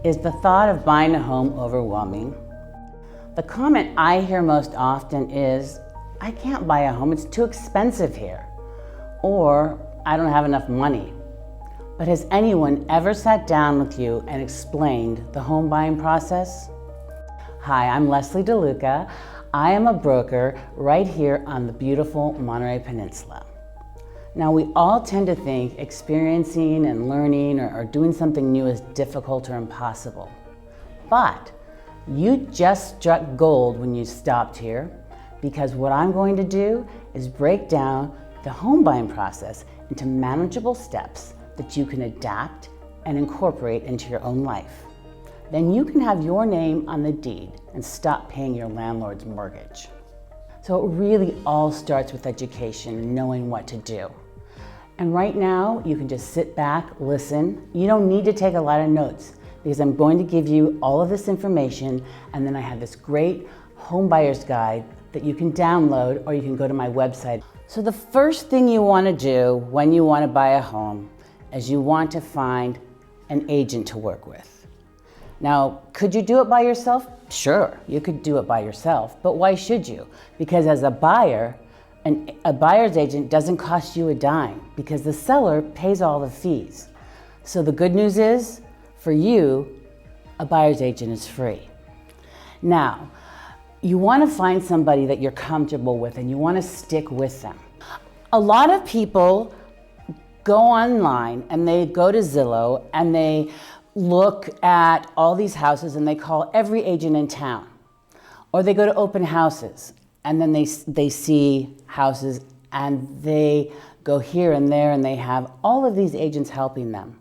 Is the thought of buying a home overwhelming? The comment I hear most often is, I can't buy a home, it's too expensive here. Or, I don't have enough money. But has anyone ever sat down with you and explained the home buying process? Hi, I'm Leslie DeLuca. I am a broker right here on the beautiful Monterey Peninsula. Now, we all tend to think experiencing and learning or doing something new is difficult or impossible. But you just struck gold when you stopped here, because what I'm going to do is break down the home buying process into manageable steps that you can adapt and incorporate into your own life. Then you can have your name on the deed and stop paying your landlord's mortgage. So it really all starts with education and knowing what to do. And right now, you can just sit back, listen. You don't need to take a lot of notes because I'm going to give you all of this information, and then I have this great home buyer's guide that you can download, or you can go to my website. So the first thing you want to do when you want to buy a home is you want to find an agent to work with. Now, could you do it by yourself? Sure, you could do it by yourself, but why should you? Because as a buyer, a buyer's agent doesn't cost you a dime because the seller pays all the fees. So the good news is, for you, a buyer's agent is free. Now, you want to find somebody that you're comfortable with and you want to stick with them. A lot of people go online and they go to Zillow and they look at all these houses and they call every agent in town. Or they go to open houses and then they see houses and they go here and there and they have all of these agents helping them.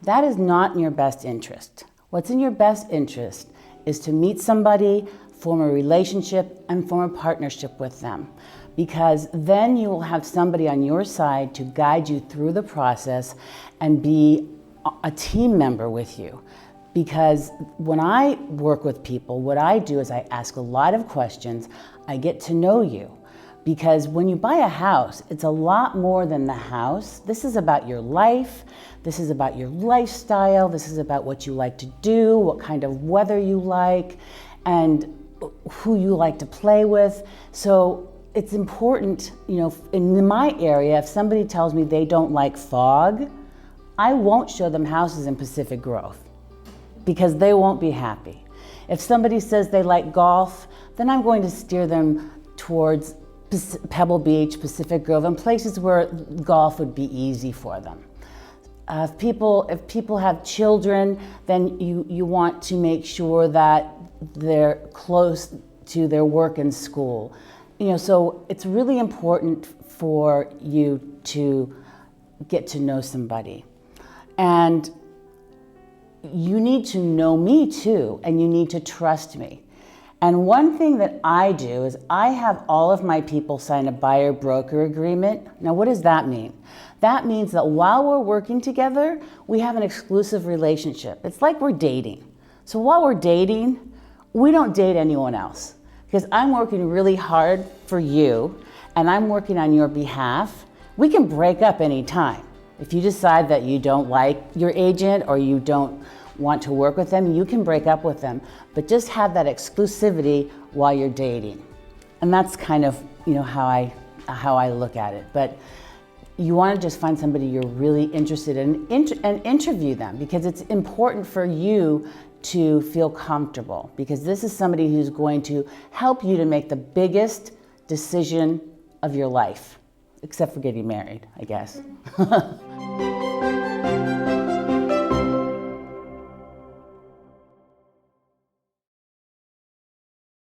That is not in your best interest. What's in your best interest is to meet somebody, form a relationship, and form a partnership with them. Because then you will have somebody on your side to guide you through the process and be a team member with you. Because when I work with people, what I do is I ask a lot of questions. I get to know you. Because when you buy a house, it's a lot more than the house. This is about your life. This is about your lifestyle. This is about what you like to do, what kind of weather you like, and who you like to play with. So it's important, in my area, if somebody tells me they don't like fog, I won't show them houses in Pacific Grove because they won't be happy. If somebody says they like golf, then I'm going to steer them towards Pebble Beach, Pacific Grove, and places where golf would be easy for them. If people have children, then you want to make sure that they're close to their work and school. So it's really important for you to get to know somebody. And you need to know me too, and you need to trust me. And one thing that I do is I have all of my people sign a buyer-broker agreement. Now, what does that mean? That means that while we're working together, we have an exclusive relationship. It's like we're dating. So while we're dating, we don't date anyone else because I'm working really hard for you and I'm working on your behalf. We can break up anytime. If you decide that you don't like your agent or you don't want to work with them, you can break up with them, but just have that exclusivity while you're dating. And that's kind of how I look at it. But you want to just find somebody you're really interested in and interview them, because it's important for you to feel comfortable, because this is somebody who's going to help you to make the biggest decision of your life, except for getting married, I guess.